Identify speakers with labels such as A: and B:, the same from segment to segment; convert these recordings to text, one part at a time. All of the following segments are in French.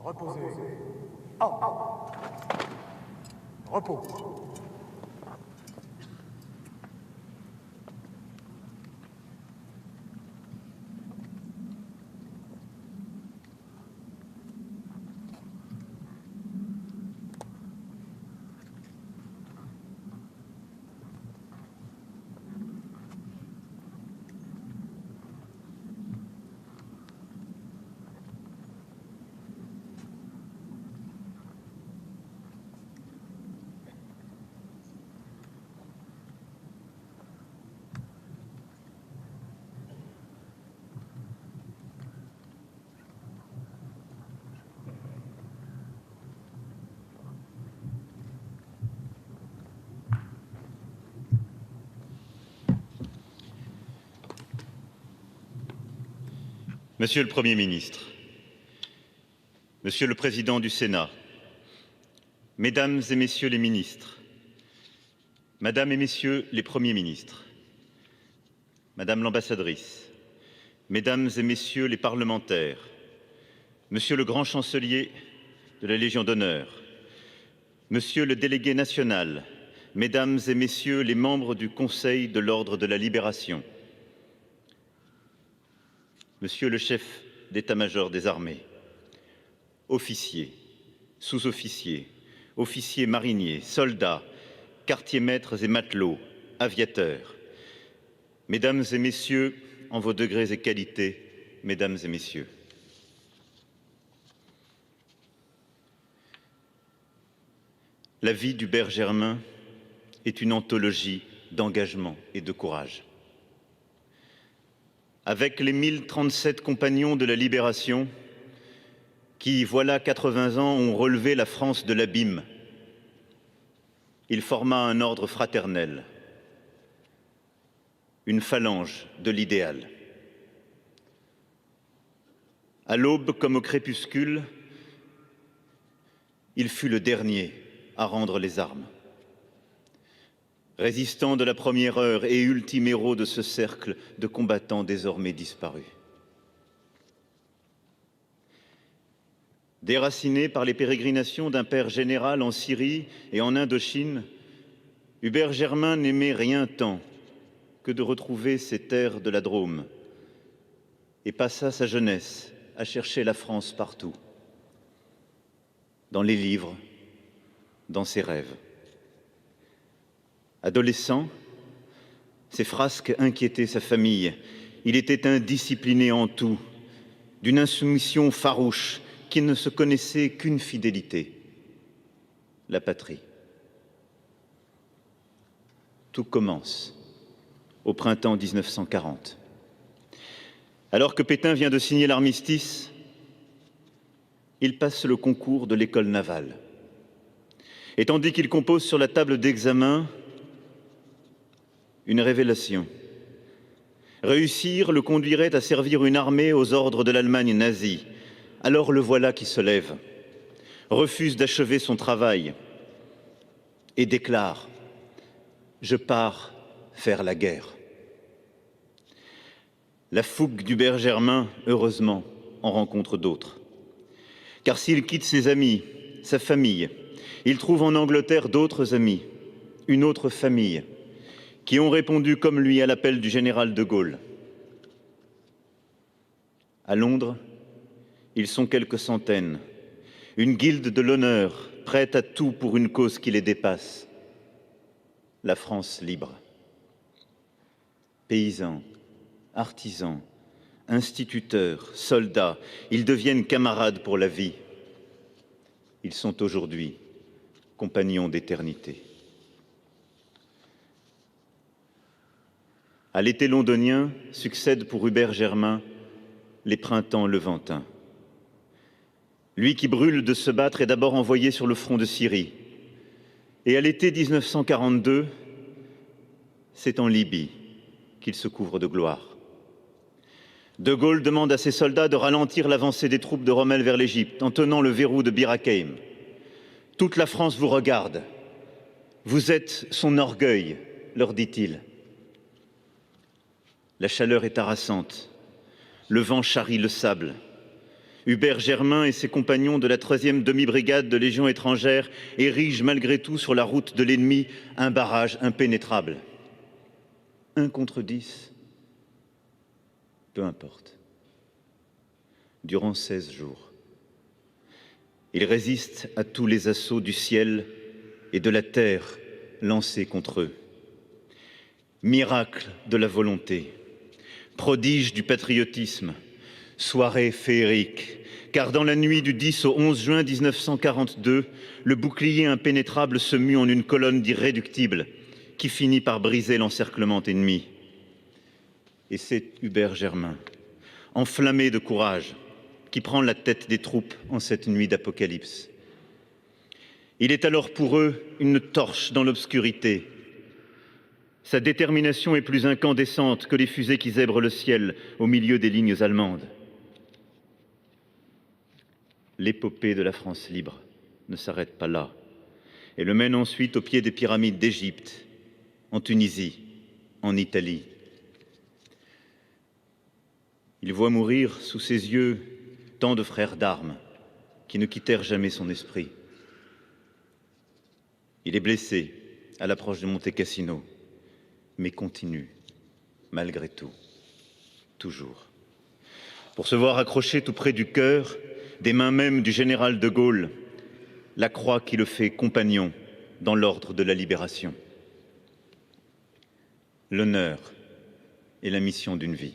A: Reposez. Oh. Repos.
B: Monsieur le Premier ministre, Monsieur le Président du Sénat, Mesdames et Messieurs les ministres, Madame et Messieurs les Premiers ministres, Madame l'ambassadrice, Mesdames et Messieurs les parlementaires, Monsieur le grand chancelier de la Légion d'honneur, Monsieur le délégué national, Mesdames et Messieurs les membres du Conseil de l'Ordre de la Libération, Monsieur le chef d'état-major des armées, officiers, sous-officiers, officiers mariniers, soldats, quartiers-maîtres et matelots, aviateurs, Mesdames et Messieurs, en vos degrés et qualités, Mesdames et Messieurs. La vie d'Hubert Germain est une anthologie d'engagement et de courage. Avec les 1037 compagnons de la Libération qui, voilà 80 ans, ont relevé la France de l'abîme, il forma un ordre fraternel, une phalange de l'idéal. À l'aube comme au crépuscule, il fut le dernier à rendre les armes. Résistant de la première heure et ultime héros de ce cercle de combattants désormais disparus. Déraciné par les pérégrinations d'un père général en Syrie et en Indochine, Hubert Germain n'aimait rien tant que de retrouver ses terres de la Drôme et passa sa jeunesse à chercher la France partout, dans les livres, dans ses rêves. Adolescent, ses frasques inquiétaient sa famille. Il était indiscipliné en tout, d'une insoumission farouche qui ne se connaissait qu'une fidélité, la patrie. Tout commence au printemps 1940. Alors que Pétain vient de signer l'armistice, il passe le concours de l'école navale. Et tandis qu'il compose sur la table d'examen, une révélation. Réussir le conduirait à servir une armée aux ordres de l'Allemagne nazie. Alors le voilà qui se lève, refuse d'achever son travail et déclare « Je pars faire la guerre ». La fougue d'Hubert Germain, heureusement, en rencontre d'autres. Car s'il quitte ses amis, sa famille, il trouve en Angleterre d'autres amis, une autre famille, qui ont répondu comme lui à l'appel du général de Gaulle. À Londres, ils sont quelques centaines, une guilde de l'honneur, prête à tout pour une cause qui les dépasse, la France libre. Paysans, artisans, instituteurs, soldats, ils deviennent camarades pour la vie. Ils sont aujourd'hui compagnons d'éternité. À l'été londonien succèdent pour Hubert Germain les printemps levantins. Lui qui brûle de se battre est d'abord envoyé sur le front de Syrie. Et à l'été 1942, c'est en Libye qu'il se couvre de gloire. De Gaulle demande à ses soldats de ralentir l'avancée des troupes de Rommel vers l'Égypte en tenant le verrou de Bir Hakeim. Toute la France vous regarde. Vous êtes son orgueil, leur dit-il. La chaleur est harassante. Le vent charrie le sable. Hubert Germain et ses compagnons de la 3e demi-brigade de Légion étrangère érigent malgré tout sur la route de l'ennemi un barrage impénétrable. 1 contre 10, peu importe. Durant 16 jours, ils résistent à tous les assauts du ciel et de la terre lancés contre eux. Miracle de la volonté, prodige du patriotisme, soirée féerique, car dans la nuit du 10 au 11 juin 1942, le bouclier impénétrable se mue en une colonne d'irréductibles qui finit par briser l'encerclement ennemi. Et c'est Hubert Germain, enflammé de courage, qui prend la tête des troupes en cette nuit d'apocalypse. Il est alors pour eux une torche dans l'obscurité. Sa détermination est plus incandescente que les fusées qui zèbrent le ciel au milieu des lignes allemandes. L'épopée de la France libre ne s'arrête pas là et le mène ensuite au pied des pyramides d'Égypte, en Tunisie, en Italie. Il voit mourir sous ses yeux tant de frères d'armes qui ne quittèrent jamais son esprit. Il est blessé à l'approche de Monte Cassino, mais continue, malgré tout, toujours. Pour se voir accroché tout près du cœur, des mains même du général de Gaulle, la croix qui le fait compagnon dans l'ordre de la libération. L'honneur est la mission d'une vie.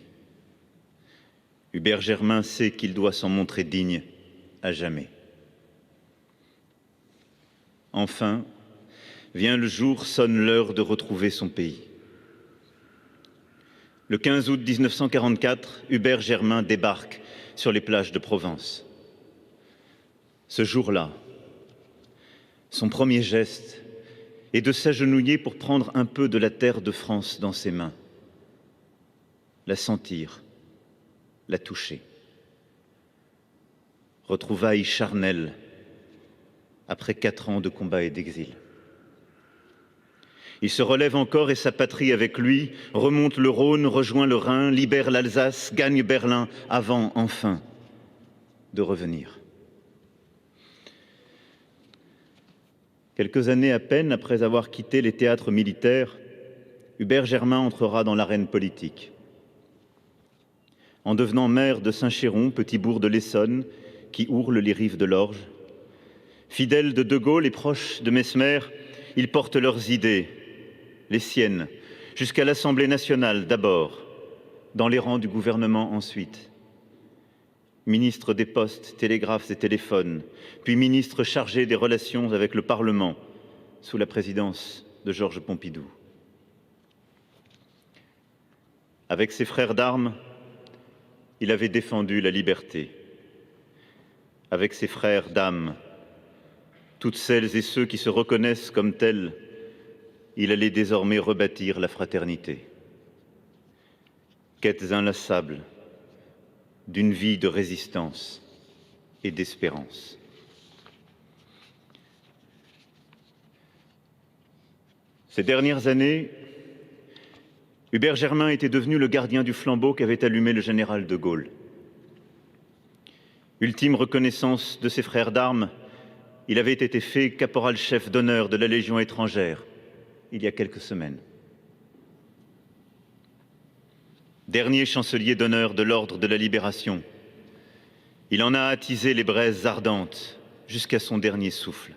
B: Hubert Germain sait qu'il doit s'en montrer digne à jamais. Enfin, vient le jour, sonne l'heure de retrouver son pays. Le 15 août 1944, Hubert Germain débarque sur les plages de Provence. Ce jour-là, son premier geste est de s'agenouiller pour prendre un peu de la terre de France dans ses mains, la sentir, la toucher. Retrouvailles charnelles après 4 ans de combat et d'exil. Il se relève encore et sa patrie avec lui, remonte le Rhône, rejoint le Rhin, libère l'Alsace, gagne Berlin, avant enfin de revenir. Quelques années à peine après avoir quitté les théâtres militaires, Hubert Germain entrera dans l'arène politique. En devenant maire de Saint-Chéron, petit bourg de l'Essonne, qui ourle les rives de l'Orge, fidèle de De Gaulle et proche de Mesmer, ils portent leurs idées, les siennes, jusqu'à l'Assemblée nationale d'abord, dans les rangs du gouvernement ensuite. Ministre des Postes, Télégraphes et Téléphones, puis ministre chargé des relations avec le Parlement, sous la présidence de Georges Pompidou. Avec ses frères d'armes, il avait défendu la liberté. Avec ses frères d'âme, toutes celles et ceux qui se reconnaissent comme tels, il allait désormais rebâtir la fraternité. Quêtes inlassables d'une vie de résistance et d'espérance. Ces dernières années, Hubert Germain était devenu le gardien du flambeau qu'avait allumé le général de Gaulle. Ultime reconnaissance de ses frères d'armes, il avait été fait caporal-chef d'honneur de la Légion étrangère il y a quelques semaines. Dernier chancelier d'honneur de l'Ordre de la Libération, il en a attisé les braises ardentes jusqu'à son dernier souffle.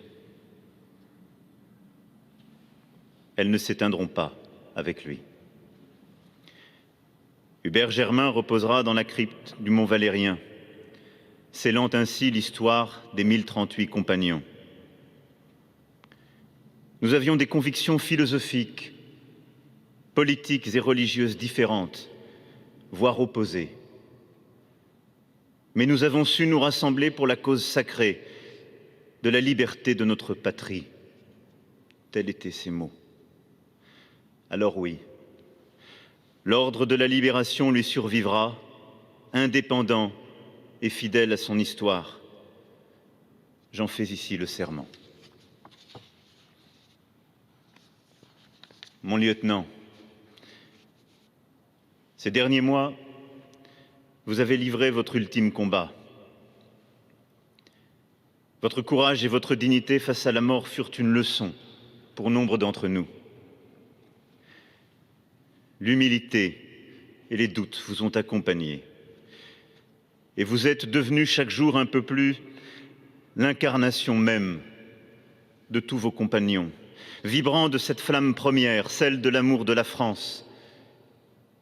B: Elles ne s'éteindront pas avec lui. Hubert Germain reposera dans la crypte du Mont Valérien, scellant ainsi l'histoire des 1038 compagnons. Nous avions des convictions philosophiques, politiques et religieuses différentes, voire opposées. Mais nous avons su nous rassembler pour la cause sacrée de la liberté de notre patrie. Tels étaient ces mots. Alors oui, l'ordre de la libération lui survivra, indépendant et fidèle à son histoire. J'en fais ici le serment. Mon lieutenant, ces derniers mois, vous avez livré votre ultime combat, Votre courage et votre dignité face à la mort furent une leçon pour nombre d'entre nous. L'humilité et les doutes vous ont accompagnés. Et vous êtes devenus chaque jour un peu plus l'incarnation même de tous vos compagnons, vibrant de cette flamme première, celle de l'amour de la France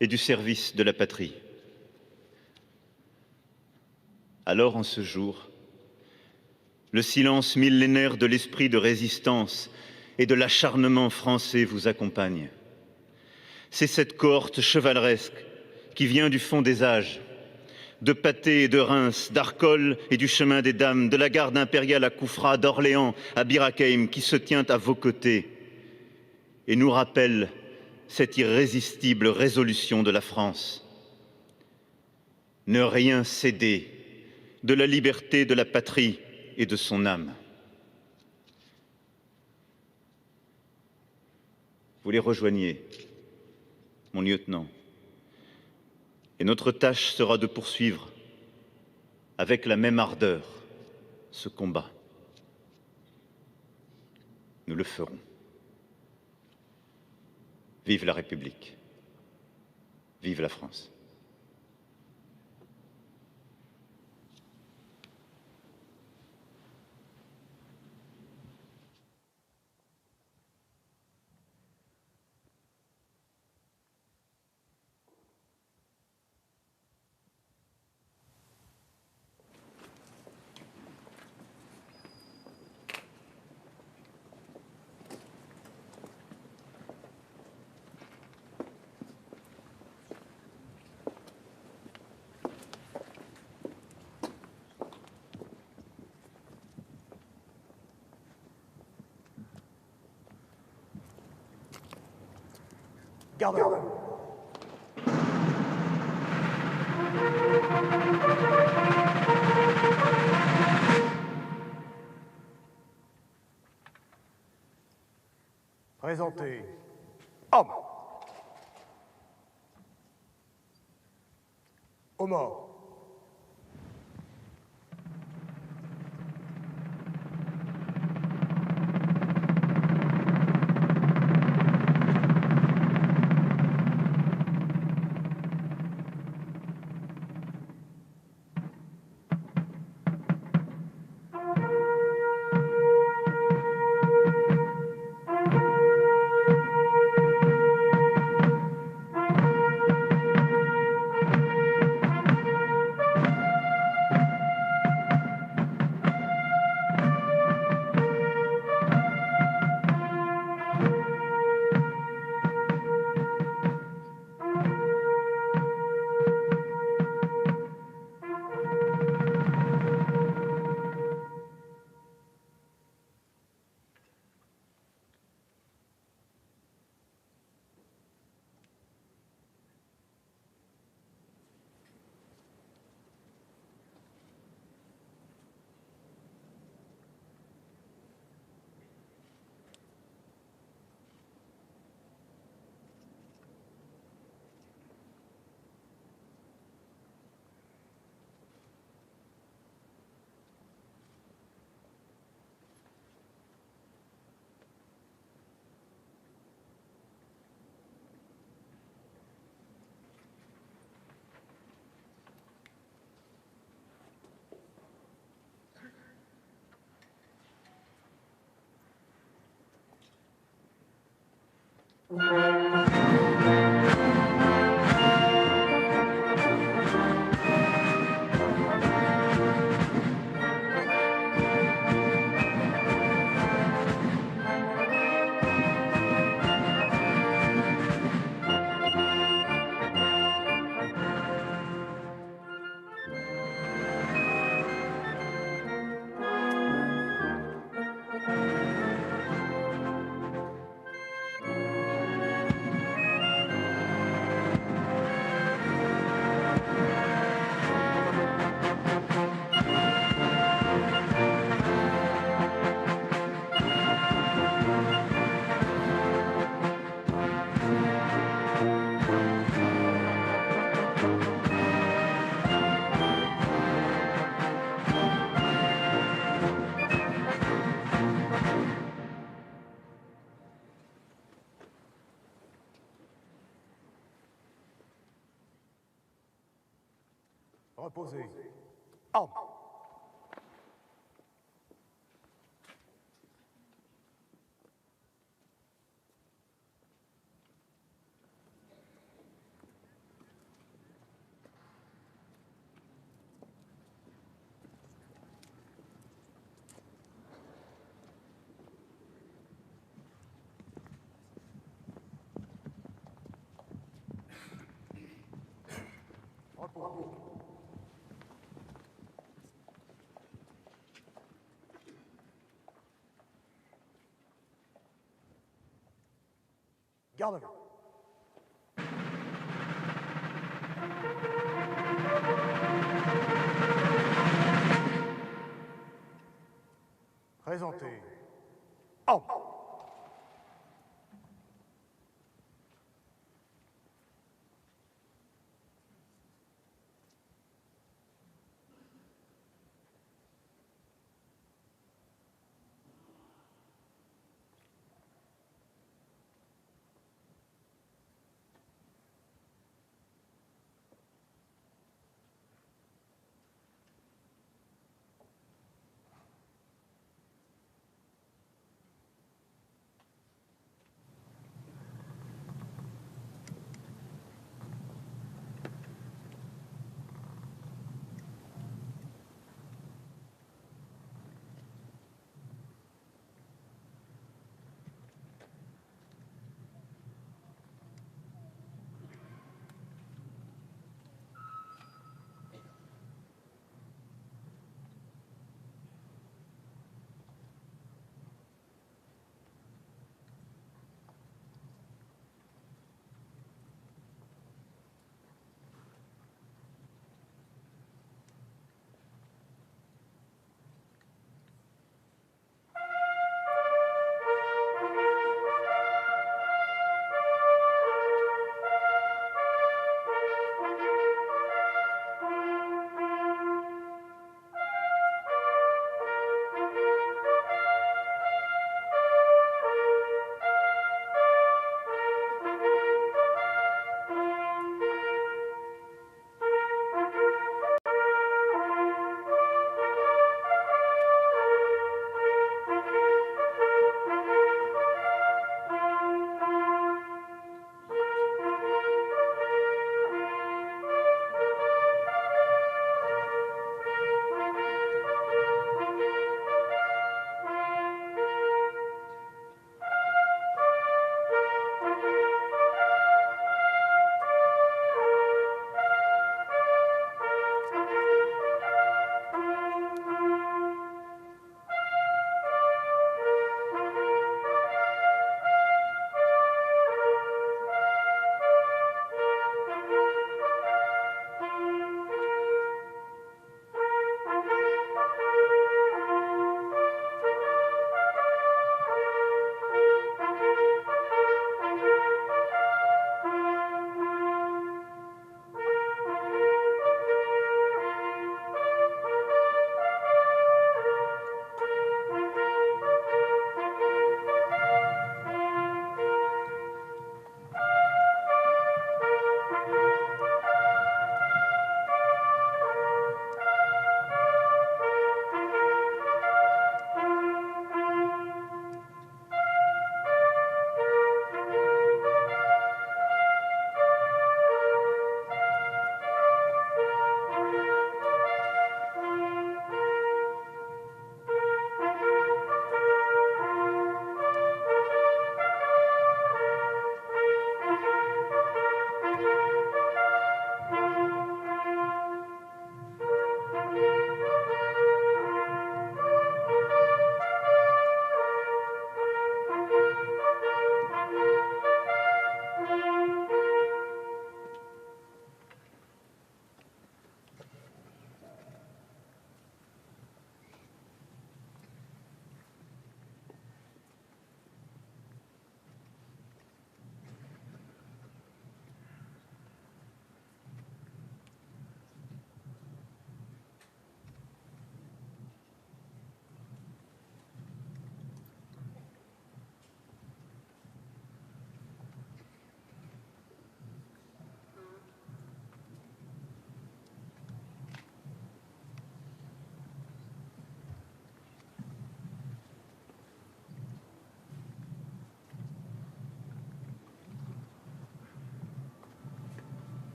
B: et du service de la patrie. Alors, en ce jour, le silence millénaire de l'esprit de résistance et de l'acharnement français vous accompagne. C'est cette cohorte chevaleresque qui vient du fond des âges, de Patay et de Reims, d'Arcole et du chemin des Dames, de la garde impériale à Koufra, d'Orléans à Bir Hakeim, qui se tient à vos côtés et nous rappelle cette irrésistible résolution de la France. Ne rien céder de la liberté de la patrie et de son âme. Vous les rejoignez, mon lieutenant, et notre tâche sera de poursuivre avec la même ardeur ce combat. Nous le ferons. Vive la République. Vive la France.
A: Garde. Présentez. Homme. Aux morts. Reposez. Armes. Repos. Garde-vous. Présentez. Armes.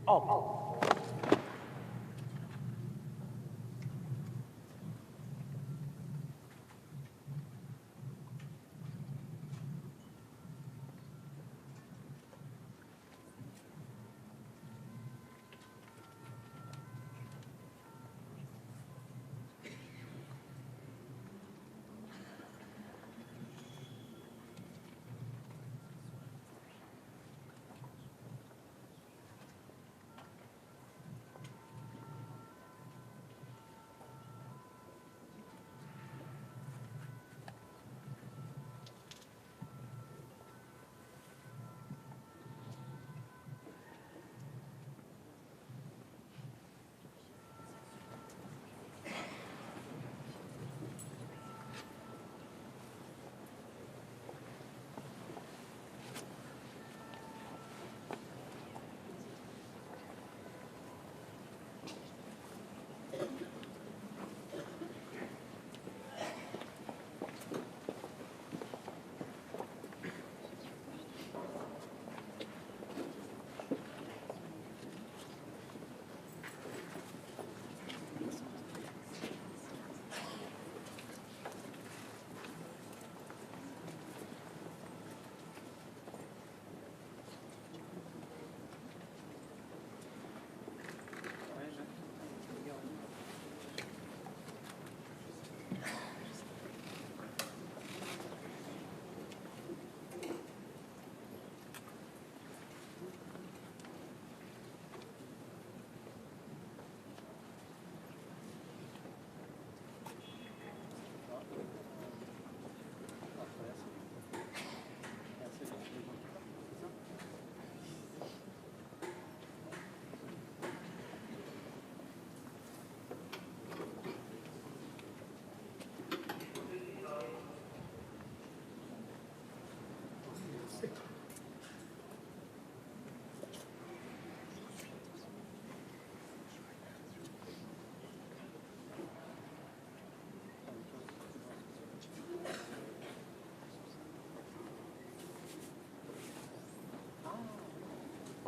A: Homme.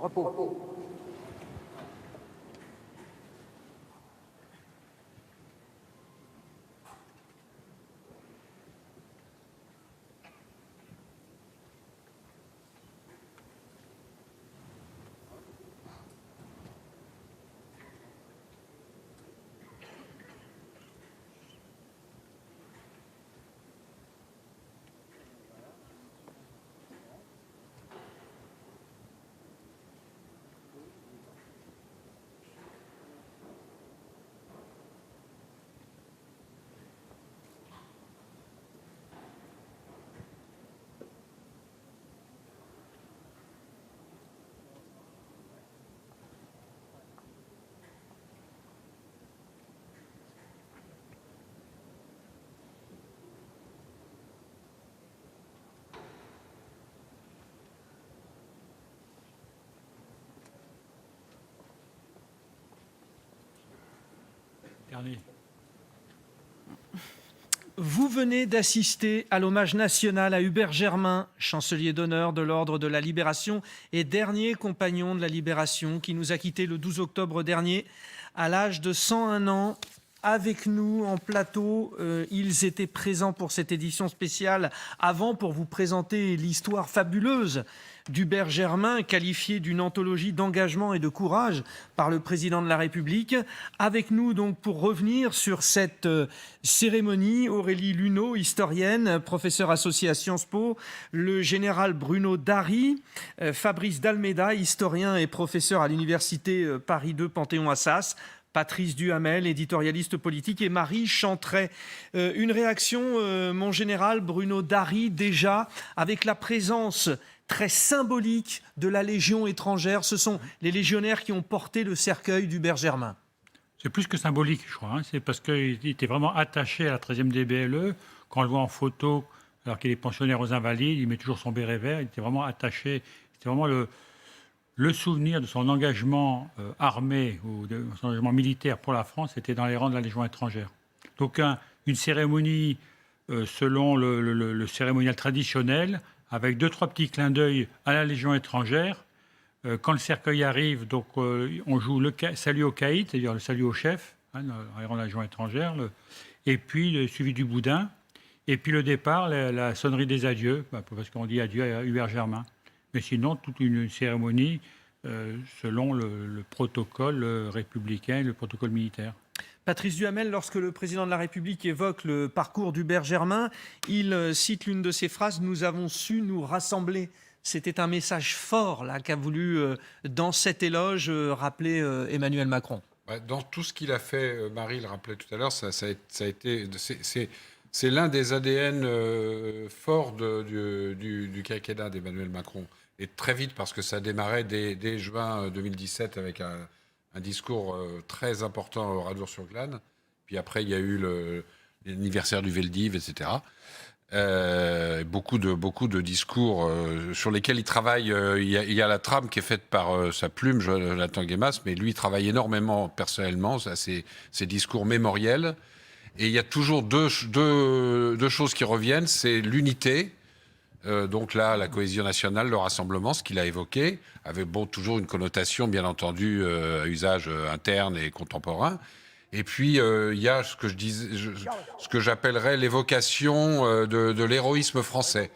A: Repos.
C: Vous venez d'assister à l'hommage national à Hubert Germain, chancelier d'honneur de l'Ordre de la Libération et dernier compagnon de la Libération qui nous a quittés le 12 octobre dernier à l'âge de 101 ans. Avec nous en plateau, ils étaient présents pour cette édition spéciale avant pour vous présenter l'histoire fabuleuse d'Hubert Germain, qualifié d'une anthologie d'engagement et de courage par le président de la République. Avec nous donc pour revenir sur cette cérémonie, Aurélie Luneau, historienne, professeure associée à Sciences Po, le général Bruno Darry, Fabrice Dalméda, historien et professeur à l'université Paris 2 Panthéon-Assas, Patrice Duhamel, éditorialiste politique, et Marie Chantray. Une réaction, mon général Bruno Darry, déjà, avec la présence très symbolique de la Légion étrangère. Ce sont les légionnaires qui ont porté le cercueil d'Hubert Germain.
D: C'est plus que symbolique, je crois. C'est parce qu'il était vraiment attaché à la 13e DBLE. Quand on le voit en photo, alors qu'il est pensionnaire aux Invalides, il met toujours son béret vert. Il était vraiment attaché. C'était vraiment le souvenir de son engagement armé ou de son engagement militaire pour la France. C'était dans les rangs de la Légion étrangère. Donc une cérémonie selon le cérémonial traditionnel, avec 2-3 petits clins d'œil à la Légion étrangère, Quand le cercueil arrive, donc, on joue le salut au caïd, c'est-à-dire le salut au chef, en la Légion étrangère, et puis suivi du boudin. Et puis le départ, la sonnerie des adieux, parce qu'on dit adieu à Hubert Germain. Mais sinon, toute une cérémonie selon le protocole républicain, le protocole militaire.
C: Patrice Duhamel, lorsque le président de la République évoque le parcours d'Hubert Germain, il cite l'une de ses phrases « Nous avons su nous rassembler ». C'était un message fort là qu'a voulu, dans cet éloge, rappeler Emmanuel Macron.
E: Dans tout ce qu'il a fait, Marie le rappelait tout à l'heure, ça a été... C'est l'un des ADN forts du quinquennat d'Emmanuel Macron. Et très vite, parce que ça démarrait dès juin 2017 avec un discours très important au Radour-sur-Glane. Puis après, il y a eu l'anniversaire du Veldiv, etc. Beaucoup de discours sur lesquels il travaille. Il y a la trame qui est faite par sa plume, Jonathan Guémas, mais lui, il travaille énormément personnellement à ses discours mémoriels. Et il y a toujours deux choses qui reviennent, c'est l'unité, donc là, la cohésion nationale, le rassemblement, ce qu'il a évoqué, avec toujours une connotation, bien entendu, à usage interne et contemporain. Et puis, il y a ce que j'appellerais l'évocation de l'héroïsme français.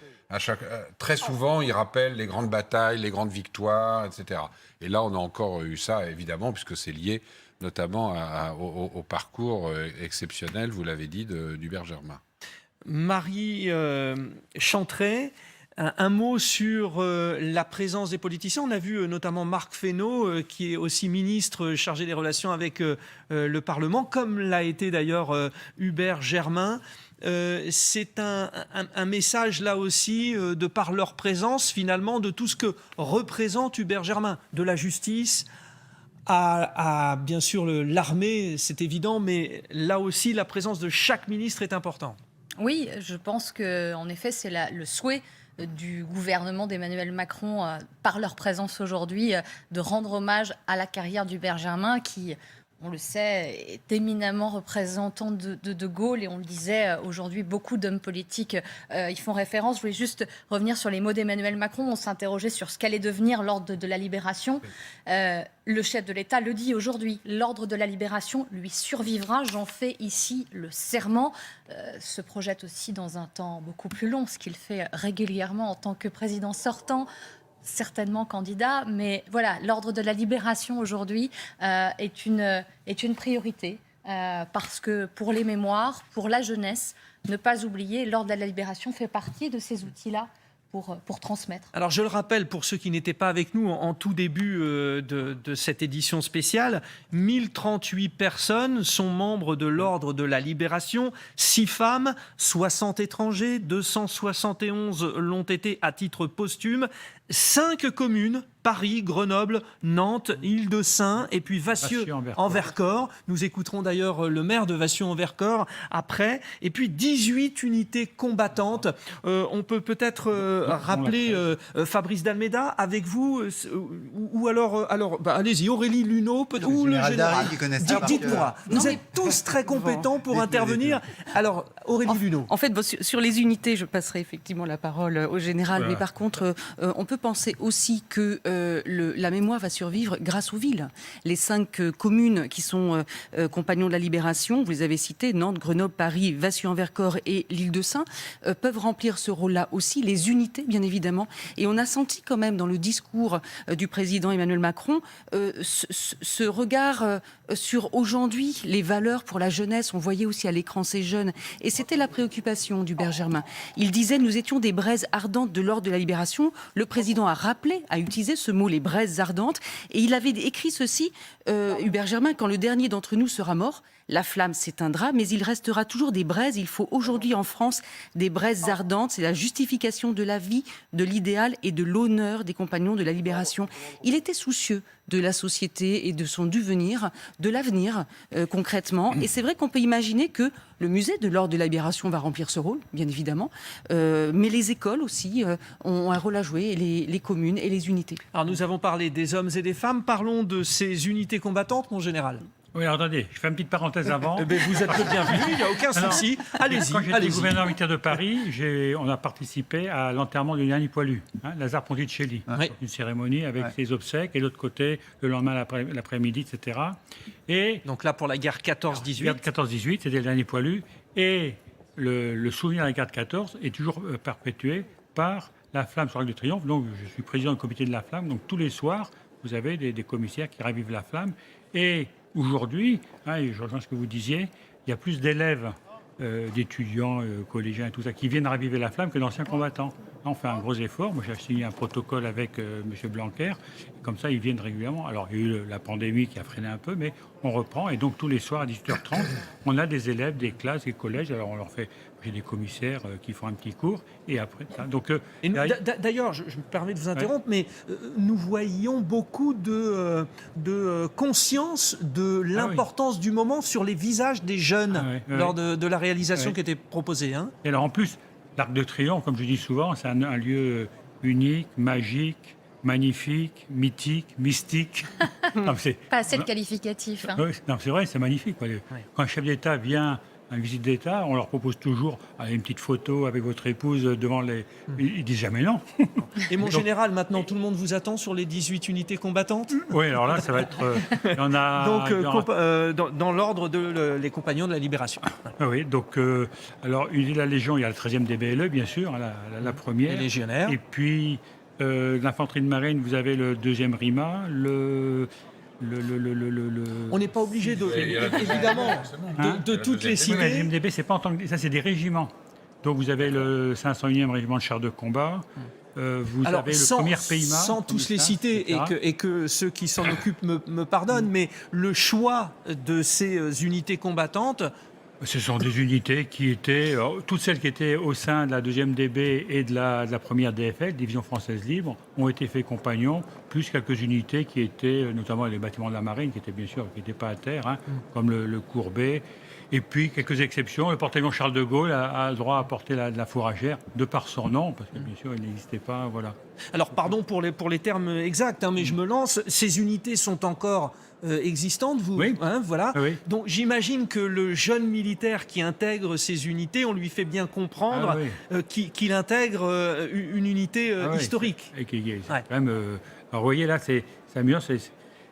E: Très souvent, il rappelle les grandes batailles, les grandes victoires, etc. Et là, on a encore eu ça, évidemment, puisque c'est lié notamment au parcours exceptionnel, vous l'avez dit, d'Hubert Germain.
C: Marie Chantret, un mot sur la présence des politiciens. On a vu notamment Marc Fesneau, qui est aussi ministre chargé des relations avec le Parlement, comme l'a été d'ailleurs Hubert Germain. C'est un message là aussi, de par leur présence finalement, de tout ce que représente Hubert Germain, de la justice à bien sûr l'armée, c'est évident, mais là aussi la présence de chaque ministre est importante.
F: Oui, je pense qu'en effet c'est le souhait du gouvernement d'Emmanuel Macron, par leur présence aujourd'hui, de rendre hommage à la carrière d'Hubert Germain qui, on le sait, est éminemment représentant de Gaulle. Et on le disait, aujourd'hui, beaucoup d'hommes politiques y font référence. Je voulais juste revenir sur les mots d'Emmanuel Macron. On s'interrogeait sur ce qu'allait devenir l'ordre de la libération. Le chef de l'État le dit aujourd'hui. L'ordre de la libération lui survivra. J'en fais ici le serment. Se projette aussi dans un temps beaucoup plus long, ce qu'il fait régulièrement en tant que président sortant, certainement candidat, mais voilà, l'ordre de la libération aujourd'hui est une priorité parce que pour les mémoires, pour la jeunesse, ne pas oublier, l'ordre de la libération fait partie de ces outils-là pour transmettre.
C: Alors je le rappelle pour ceux qui n'étaient pas avec nous en tout début de cette édition spéciale, 1038 personnes sont membres de l'Ordre de la Libération, 6 femmes, 60 étrangers, 271 l'ont été à titre posthume, 5 communes, Paris, Grenoble, Nantes, Île-de-Saint et puis Vassieux-en-Vercors. Nous écouterons d'ailleurs le maire de Vassieux-en-Vercors après. Et puis 18 unités combattantes. On peut peut-être rappeler Fabrice Dalméda avec vous ou alors allez-y, Aurélie Luneau ou le général. Dites-moi, vous êtes tous très compétents pour intervenir. Alors Aurélie Luneau.
G: En fait, sur les unités, je passerai effectivement la parole au général. Voilà. Mais par contre, on peut penser aussi que la mémoire va survivre grâce aux villes. Les 5 communes qui sont compagnons de la Libération, vous les avez citées, Nantes, Grenoble, Paris, Vassieux-en-Vercors et l'Île-de-Saint, peuvent remplir ce rôle-là aussi. Les unités, bien évidemment. Et on a senti quand même dans le discours du président Emmanuel Macron ce regard sur aujourd'hui les valeurs pour la jeunesse. On voyait aussi à l'écran ces jeunes. Et c'était la préoccupation d'Hubert Germain. Il disait « Nous étions des braises ardentes de l'ordre de la libération ». Le président a rappelé, a utilisé ce mot, les braises ardentes. Et il avait écrit ceci, Hubert Germain, quand le dernier d'entre nous sera mort, la flamme s'éteindra, mais il restera toujours des braises. Il faut aujourd'hui en France des braises ardentes. C'est la justification de la vie, de l'idéal et de l'honneur des compagnons de la libération. Il était soucieux de la société et de son devenir, de l'avenir concrètement. Et c'est vrai qu'on peut imaginer que le musée de l'Ordre de la Libération va remplir ce rôle, bien évidemment. Mais les écoles aussi ont un rôle à jouer, et les communes et les unités.
C: Alors nous avons parlé des hommes et des femmes. Parlons de ces unités combattantes, mon général.
D: Oui, alors attendez, je fais une petite parenthèse avant.
C: Eh bien, vous êtes le bienvenu, il n'y a aucun
D: Alors,
C: souci. Allez-y,
D: Quand j'étais
C: allez-y.
D: gouverneur militaire de Paris, on a participé à l'enterrement du dernier poilu, Lazare Ponticelli.
C: Oui.
D: Une cérémonie avec ses obsèques, et de l'autre côté, le lendemain l'après-midi, etc. Et
C: Donc là, pour la guerre 14-18.
D: guerre de 14-18, c'était le dernier poilu. Et le souvenir de la guerre de 14 est toujours perpétué par la Flamme sur l'Arc de Triomphe. Donc, je suis président du comité de la Flamme. Donc, tous les soirs, vous avez des commissaires qui ravivent la flamme. Et aujourd'hui, et je rejoins ce que vous disiez, il y a plus d'élèves, d'étudiants, collégiens et tout ça, qui viennent raviver la flamme que d'anciens combattants. Là, on fait un gros effort. Moi, j'ai signé un protocole avec M. Blanquer. Comme ça, ils viennent régulièrement. Alors, il y a eu la pandémie qui a freiné un peu, mais on reprend. Et donc, tous les soirs à 18h30, on a des élèves, des classes, des collèges. Alors, on leur fait... J'ai des commissaires qui font un petit cours. Et après, ça. Donc,
C: D'ailleurs, je me permets de vous interrompre, mais nous voyions beaucoup de conscience de l'importance du moment sur les visages des jeunes lors de la réalisation qui était proposée. Hein.
D: Et alors, en plus, l'Arc de Triomphe, comme je dis souvent, c'est un lieu unique, magique, magnifique, mythique, mystique. Non,
F: Pas assez de qualificatifs. Hein.
D: Oui, non, c'est vrai, c'est magnifique. Quoi. Quand un chef d'État vient à une visite d'État, on leur propose toujours une petite photo avec votre épouse devant les... Ils disent jamais non.
C: Et mon général, maintenant, tout le monde vous attend sur les 18 unités combattantes.
D: Oui, alors là, ça va être... il y en a...
C: Donc, dans l'ordre les compagnons de la Libération.
D: Oui, donc, alors, la Légion, il y a la 13e DBLE, bien sûr, la première.
C: Les légionnaires.
D: Et puis, l'infanterie de marine, vous avez le 2e RIMA,
C: On n'est pas obligé évidemment de toutes les
D: Oui, mais
C: citer.
D: le MDB, c'est pas en tant que... Ça, c'est des régiments. Donc, vous avez le 501e régiment de chars de combat. Vous avez le premier PIMA.
C: Sans tous les citer, et que ceux qui s'en occupent me pardonnent, mais le choix de ces unités combattantes...
D: Ce sont des unités qui étaient, toutes celles qui étaient au sein de la 2e DB et de la première DFL, Division Française Libre, ont été faits compagnons, plus quelques unités qui étaient, notamment les bâtiments de la marine, qui étaient bien sûr, qui n'étaient pas à terre, comme le Courbet. Et puis, quelques exceptions, le porte-avions Charles de Gaulle a le droit à porter de la fourragère, de par son nom, parce que bien sûr, il n'existait pas, voilà.
C: Alors, pardon pour les termes exacts, mais je me lance. Ces unités sont encore existantes,
D: Oui.
C: Voilà.
D: Oui.
C: Donc, j'imagine que le jeune militaire qui intègre ces unités, on lui fait bien comprendre qu'il intègre une unité historique.
D: Et quand même, alors, vous voyez, là, c'est amusant,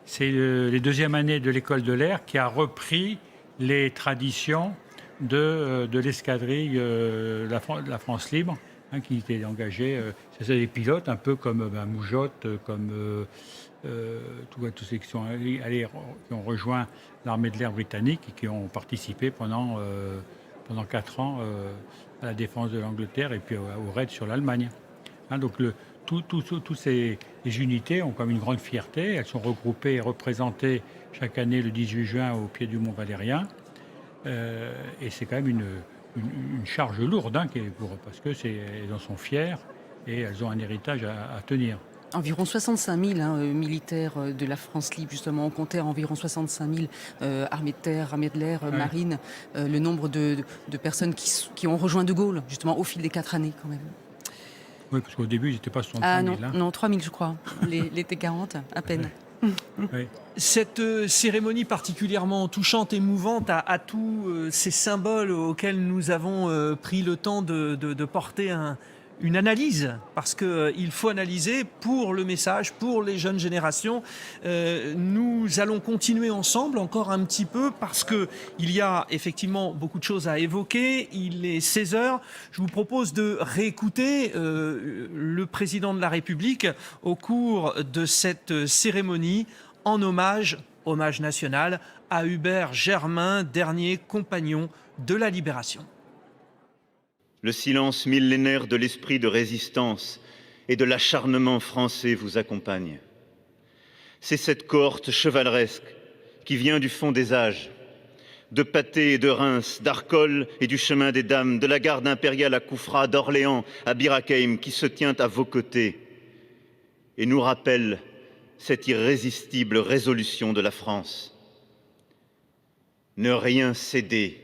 D: c'est les 2e années de l'école de l'air qui a repris les traditions de l'escadrille de la France libre, qui était engagée. C'est des pilotes, un peu comme Moujotte, comme tous ceux qui sont qui ont rejoint l'armée de l'air britannique et qui ont participé pendant 4 ans à la défense de l'Angleterre et puis au raid sur l'Allemagne. Donc toutes ces unités ont comme une grande fierté. Elles sont regroupées et représentées chaque année le 18 juin au pied du Mont Valérien. Et c'est quand même une charge lourde parce que elles en sont fières et elles ont un héritage à tenir.
G: Environ 65 000 militaires de la France libre, justement. On comptait environ 65 000 armées de terre, armées de l'air, marine. Le nombre de personnes qui ont rejoint De Gaulle, justement, au fil des 4 années, quand même.
D: Oui, parce qu'au début, ils n'étaient pas 65 000.
G: Non, 3 000, je crois. Les T40, à peine.
C: Oui. Cette cérémonie particulièrement touchante, émouvante, a tous ces symboles auxquels nous avons pris le temps de porter une analyse, parce qu'il faut analyser pour le message, pour les jeunes générations. Nous allons continuer ensemble encore un petit peu, parce qu'il y a effectivement beaucoup de choses à évoquer. Il est 16h. Je vous propose de réécouter le président de la République au cours de cette cérémonie en hommage national à Hubert Germain, dernier compagnon de la Libération.
B: Le silence millénaire de l'esprit de résistance et de l'acharnement français vous accompagne. C'est cette cohorte chevaleresque qui vient du fond des âges, de Patay et de Reims, d'Arcole et du chemin des Dames, de la garde impériale à Koufra, d'Orléans à Bir Hakeim, qui se tient à vos côtés et nous rappelle cette irrésistible résolution de la France. Ne rien céder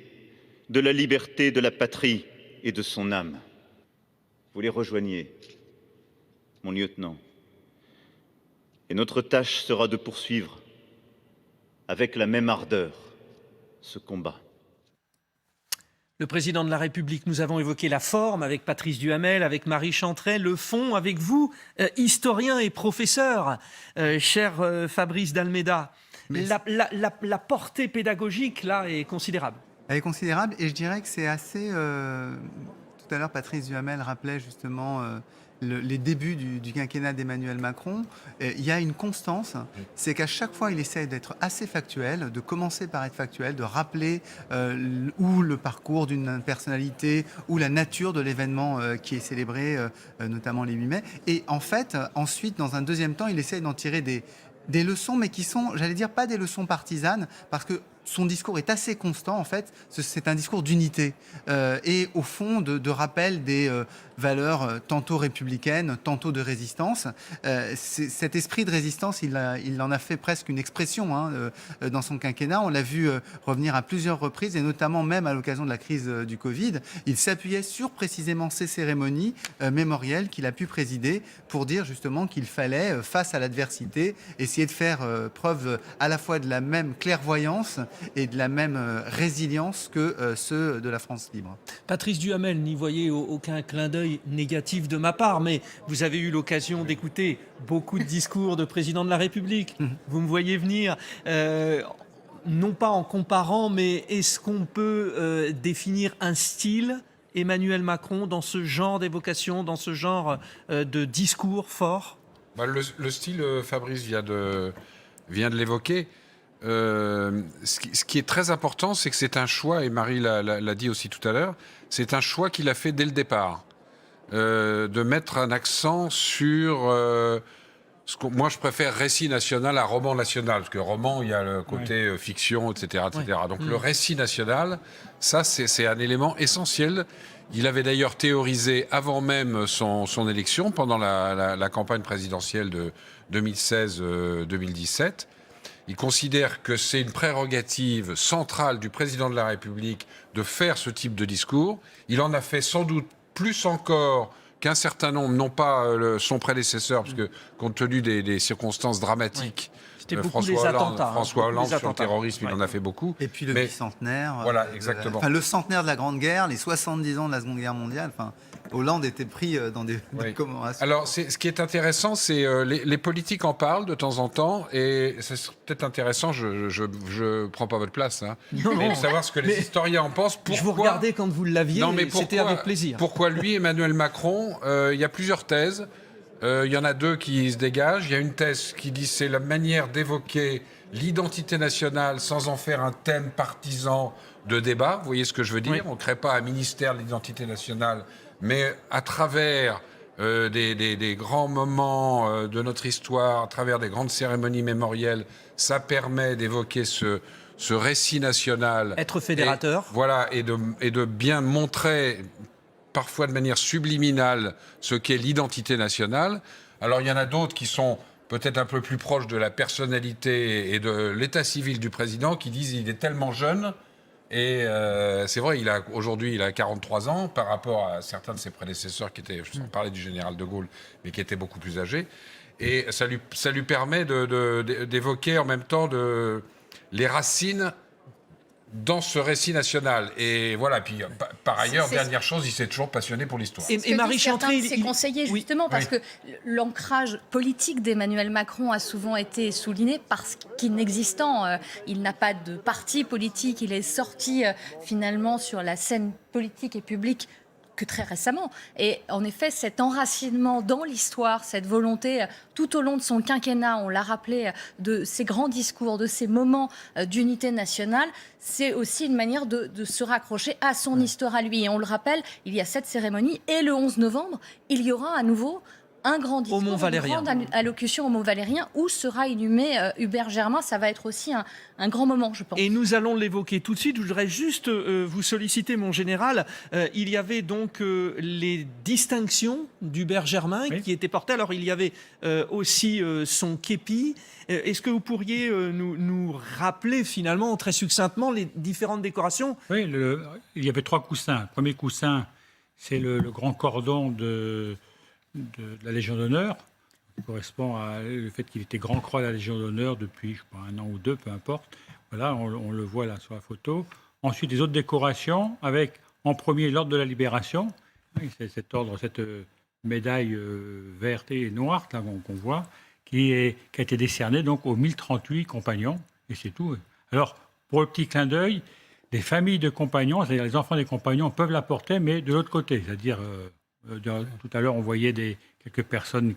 B: de la liberté de la patrie et de son âme. Vous les rejoignez, mon lieutenant, et notre tâche sera de poursuivre avec la même ardeur ce combat.
C: Le président de la République, nous avons évoqué la forme avec Patrice Duhamel, avec Marie Chantrey, le fond avec vous, historien et professeur, cher Fabrice d'Almeida. La portée pédagogique, là, est considérable.
H: Elle est considérable et je dirais que c'est assez... Tout à l'heure, Patrice Duhamel rappelait justement les débuts du quinquennat d'Emmanuel Macron. Il y a une constance, c'est qu'à chaque fois, il essaie d'être assez factuel, de commencer par être factuel, de rappeler ou le parcours d'une personnalité ou la nature de l'événement qui est célébré, notamment les 8 mai. Et en fait, ensuite, dans un deuxième temps, il essaie d'en tirer des leçons, mais qui sont, j'allais dire, pas des leçons partisanes, parce que son discours est assez constant, en fait. C'est un discours d'unité et, au fond, de rappel des valeurs tantôt républicaines, tantôt de résistance. Cet esprit de résistance, il en a fait presque une expression dans son quinquennat. On l'a vu revenir à plusieurs reprises, et notamment même à l'occasion de la crise du Covid. Il s'appuyait sur précisément ces cérémonies mémorielles qu'il a pu présider pour dire justement qu'il fallait, face à l'adversité, essayer de faire preuve à la fois de la même clairvoyance et de la même résilience que ceux de la France libre.
C: Patrice Duhamel, n'y voyez aucun clin d'œil négatif de ma part, mais vous avez eu l'occasion d'écouter beaucoup de discours de président de la République. Vous me voyez venir, non pas en comparant, mais est-ce qu'on peut définir un style Emmanuel Macron dans ce genre d'évocation, dans ce genre de discours fort?
E: Le style, Fabrice vient de l'évoquer. Ce qui est très important, c'est que c'est un choix, et Marie l'a dit aussi tout à l'heure, c'est un choix qu'il a fait dès le départ, de mettre un accent sur ce que moi je préfère récit national à roman national, parce que roman, il y a le côté fiction, etc. etc. Donc le récit national, ça c'est un élément essentiel. Il avait d'ailleurs théorisé avant même son élection, pendant la campagne présidentielle de 2016-2017. Il considère que c'est une prérogative centrale du président de la République de faire ce type de discours. Il en a fait sans doute plus encore qu'un certain nombre, non pas son prédécesseur, parce que compte tenu des circonstances dramatiques, François Hollande sur le terrorisme, il en a fait beaucoup.
H: Et puis le bicentenaire.
E: Voilà, exactement.
H: Le centenaire de la Grande Guerre, les 70 ans de la Seconde Guerre mondiale. Hollande était pris dans des commémorations.
E: Alors, ce qui est intéressant, c'est les politiques en parlent de temps en temps, et c'est peut-être intéressant, je prends pas votre place, mais de savoir ce que les historiens en pensent.
C: Je vous regardais quand vous l'aviez, c'était avec plaisir.
E: Pourquoi lui, Emmanuel Macron, il y a plusieurs thèses. Il y en a deux qui se dégagent. Il y a une thèse qui dit que c'est la manière d'évoquer l'identité nationale sans en faire un thème partisan de débat. Vous voyez ce que je veux dire ? On ne crée pas un ministère de l'identité nationale, mais à travers des grands moments de notre histoire, à travers des grandes cérémonies mémorielles, ça permet d'évoquer ce récit national.
C: Être fédérateur.
E: Et de bien montrer, parfois de manière subliminale, ce qu'est l'identité nationale. Alors il y en a d'autres qui sont peut-être un peu plus proches de la personnalité et de l'état civil du président, qui disent qu'il est tellement jeune. Et c'est vrai, aujourd'hui, il a 43 ans par rapport à certains de ses prédécesseurs qui étaient, je parlais du général de Gaulle, mais qui étaient beaucoup plus âgés. Et ça lui permet d'évoquer en même temps les racines dans ce récit national. Et voilà, puis par ailleurs, dernière chose, il s'est toujours passionné pour l'histoire.
F: Et Marie Chantrey, ses conseillers, justement, parce que l'ancrage politique d'Emmanuel Macron a souvent été souligné parce qu'inexistant, il n'a pas de parti politique, il est sorti finalement sur la scène politique et publique que très récemment. Et en effet, cet enracinement dans l'histoire, cette volonté tout au long de son quinquennat, on l'a rappelé, de ces grands discours, de ces moments d'unité nationale, c'est aussi une manière de se raccrocher à son histoire à lui. Et on le rappelle, il y a cette cérémonie et le 11 novembre, il y aura à nouveau un grand discours, une grande allocution au Mont-Valérien où sera inhumé Hubert Germain. Ça va être aussi un grand moment, je pense.
C: Et nous allons l'évoquer tout de suite. Je voudrais juste vous solliciter, mon général. Il y avait donc les distinctions d'Hubert Germain qui étaient portées. Alors, il y avait aussi son képi. Est-ce que vous pourriez nous rappeler finalement, très succinctement, les différentes décorations ?
D: Oui, il y avait 3 coussins. Le premier coussin, c'est le grand cordon de la Légion d'honneur, correspond à le fait qu'il était Grand Croix de la Légion d'honneur depuis, je sais pas, 1 an ou 2, peu importe. Voilà, on le voit là sur la photo. Ensuite, les autres décorations, avec en premier l'ordre de la Libération. Oui, c'est cet ordre, cette médaille verte et noire là, qu'on voit, qui a été décernée donc aux 1038 compagnons, et c'est tout. Alors, pour le petit clin d'œil, les familles de compagnons, c'est-à-dire les enfants des compagnons, peuvent la porter, mais de l'autre côté. C'est-à-dire, tout à l'heure, on voyait quelques personnes,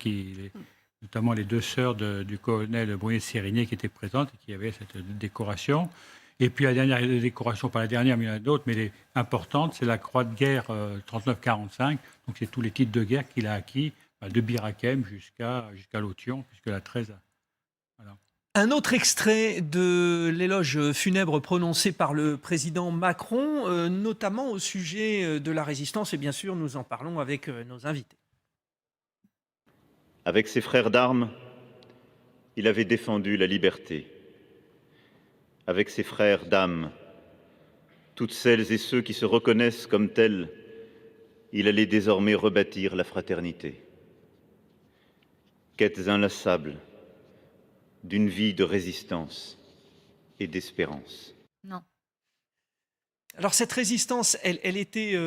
D: notamment les 2 sœurs du colonel Brunier de Sérigné, qui étaient présentes et qui avaient cette décoration. Et puis la dernière décoration, pas la dernière, mais il y en a d'autres, mais les importantes, c'est la Croix de guerre 39-45. Donc c'est tous les titres de guerre qu'il a acquis, de Bir Hakeim jusqu'à Lotion, puisque la 13 a... Voilà.
C: Un autre extrait de l'éloge funèbre prononcé par le président Macron, notamment au sujet de la résistance, et bien sûr, nous en parlons avec nos invités.
B: Avec ses frères d'armes, il avait défendu la liberté. Avec ses frères d'âme, toutes celles et ceux qui se reconnaissent comme tels, il allait désormais rebâtir la fraternité. Quêtes inlassables d'une vie de résistance et d'espérance.
F: Non.
C: Alors cette résistance, elle était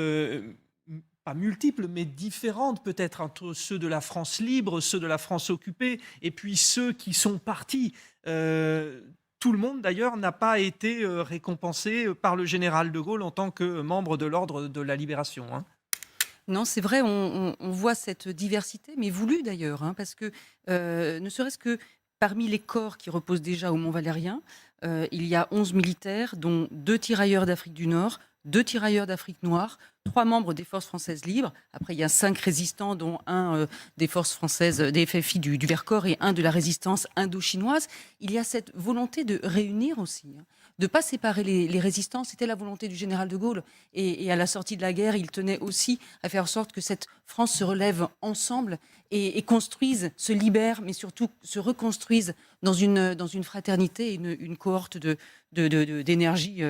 C: pas multiple, mais différente peut-être entre ceux de la France libre, ceux de la France occupée, et puis ceux qui sont partis. Tout le monde, d'ailleurs, n'a pas été récompensé par le général de Gaulle en tant que membre de l'Ordre de la Libération. Hein.
G: Non, c'est vrai, on voit cette diversité, mais voulue d'ailleurs, hein, parce que ne serait-ce que parmi les corps qui reposent déjà au Mont-Valérien, il y a 11 militaires, dont 2 tirailleurs d'Afrique du Nord, 2 tirailleurs d'Afrique noire, 3 membres des forces françaises libres. Après, il y a 5 résistants, dont un des forces françaises, des FFI du Vercors et un de la résistance indo-chinoise. Il y a cette volonté de réunir aussi, hein, de ne pas séparer les résistants. C'était la volonté du général de Gaulle. Et à la sortie de la guerre, il tenait aussi à faire en sorte que cette France se relève ensemble et construise, se libère, mais surtout se reconstruise dans une fraternité et une cohorte d'énergie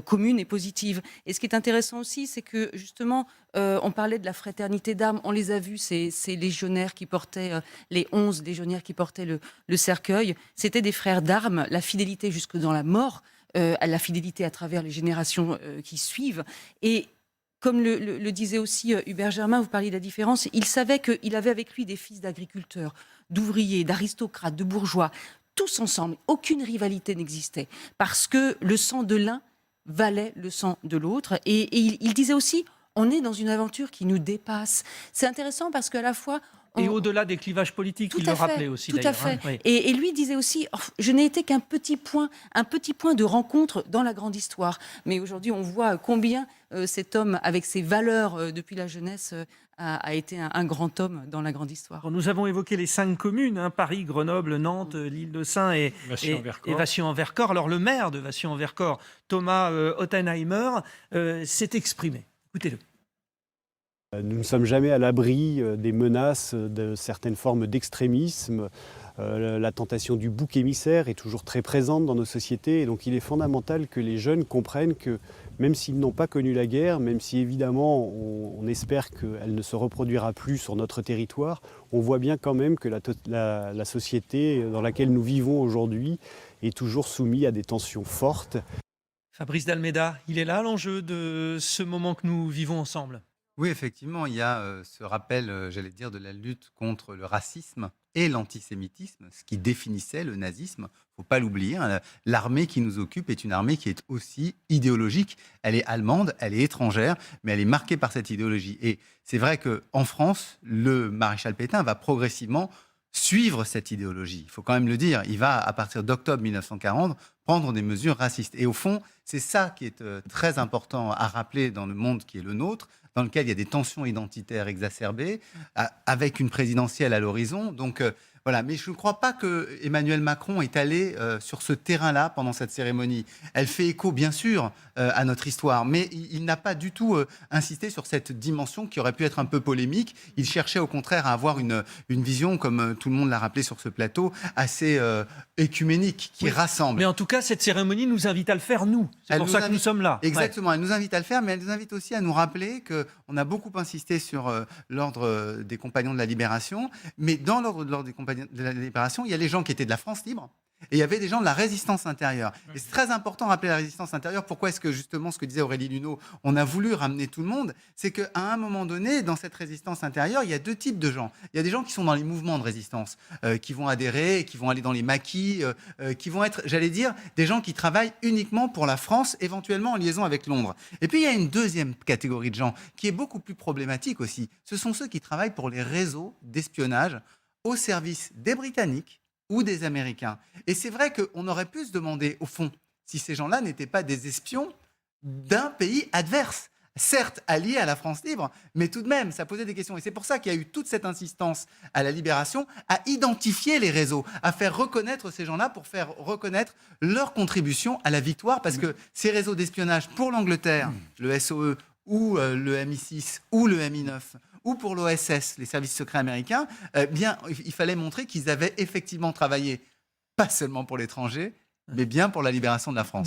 G: commune et positive. Et ce qui est intéressant aussi, c'est que justement, on parlait de la fraternité d'âme. On les a vus, ces légionnaires qui portaient, les 11 légionnaires qui portaient le cercueil. C'était des frères d'armes, la fidélité jusque dans la mort, à la fidélité à travers les générations qui suivent. Et comme le disait aussi Hubert Germain, vous parliez de la différence, il savait qu'il avait avec lui des fils d'agriculteurs, d'ouvriers, d'aristocrates, de bourgeois, tous ensemble. Aucune rivalité n'existait, parce que le sang de l'un valait le sang de l'autre. Et il disait aussi, on est dans une aventure qui nous dépasse. C'est intéressant parce qu'à la fois...
C: Et au-delà des clivages politiques, il le rappelait aussi d'ailleurs.
G: Tout à fait.
C: Hein, oui.
G: Et lui disait aussi, je n'ai été qu'un petit point de rencontre dans la grande histoire. Mais aujourd'hui, on voit combien cet homme, avec ses valeurs depuis la jeunesse, a été un grand homme dans la grande histoire.
C: Alors, nous avons évoqué les 5 communes, hein, Paris, Grenoble, Nantes, l'Île-de-Saint et Vassy-en-Vercors. Alors le maire de Vassy-en-Vercors, Thomas Ottenheimer, s'est exprimé. Écoutez-le.
I: Nous ne sommes jamais à l'abri des menaces de certaines formes d'extrémisme. La tentation du bouc émissaire est toujours très présente dans nos sociétés. Et donc il est fondamental que les jeunes comprennent que même s'ils n'ont pas connu la guerre, même si évidemment on espère qu'elle ne se reproduira plus sur notre territoire, on voit bien quand même que la société dans laquelle nous vivons aujourd'hui est toujours soumise à des tensions fortes.
C: Fabrice Dalméda, il est là l'enjeu de ce moment que nous vivons ensemble.
H: Oui, effectivement, il y a ce rappel, j'allais dire, de la lutte contre le racisme et l'antisémitisme, ce qui définissait le nazisme. Il ne faut pas l'oublier, hein, l'armée qui nous occupe est une armée qui est aussi idéologique. Elle est allemande, elle est étrangère, mais elle est marquée par cette idéologie. Et c'est vrai qu'en France, le maréchal Pétain va progressivement suivre cette idéologie. Il faut quand même le dire. Il va, à partir d'octobre 1940, prendre des mesures racistes. Et au fond, c'est ça qui est très important à rappeler dans le monde qui est le nôtre, dans lequel il y a des tensions identitaires exacerbées, avec une présidentielle à l'horizon. Donc Voilà, mais je ne crois pas que Emmanuel Macron est allé sur ce terrain-là pendant cette cérémonie. Elle fait écho, bien sûr, à notre histoire, mais il n'a pas du tout insisté sur cette dimension qui aurait pu être un peu polémique. Il cherchait au contraire à avoir une vision, comme tout le monde l'a rappelé sur ce plateau, assez écuménique, qui rassemble.
C: Mais en tout cas, cette cérémonie nous invite à le faire, nous. C'est pour ça que nous sommes là.
H: Exactement, elle nous invite à le faire, mais elle nous invite aussi à nous rappeler qu'on a beaucoup insisté sur l'ordre des Compagnons de la Libération, mais dans l'ordre des Compagnons de la Libération, il y a les gens qui étaient de la France libre, et il y avait des gens de la résistance intérieure. Et c'est très important de rappeler la résistance intérieure. Pourquoi est-ce que, justement, ce que disait Aurélie Luneau, on a voulu ramener tout le monde? C'est qu'à un moment donné, dans cette résistance intérieure, il y a deux types de gens. Il y a des gens qui sont dans les mouvements de résistance, qui vont adhérer, qui vont aller dans les maquis, qui vont être, j'allais dire, des gens qui travaillent uniquement pour la France, éventuellement en liaison avec Londres. Et puis, il y a une deuxième catégorie de gens qui est beaucoup plus problématique aussi. Ce sont ceux qui travaillent pour les réseaux d'espionnage au service des Britanniques ou des Américains. Et c'est vrai qu'on aurait pu se demander, au fond, si ces gens-là n'étaient pas des espions d'un pays adverse, certes alliés à la France libre, mais tout de même, ça posait des questions. Et c'est pour ça qu'il y a eu toute cette insistance à la Libération, à identifier les réseaux, à faire reconnaître ces gens-là pour faire reconnaître leur contribution à la victoire, parce que ces réseaux d'espionnage pour l'Angleterre, le SOE ou le MI6 ou le MI9, ou pour l'OSS, les services secrets américains, bien, il fallait montrer qu'ils avaient effectivement travaillé, pas seulement pour l'étranger, mais bien pour la libération de la France.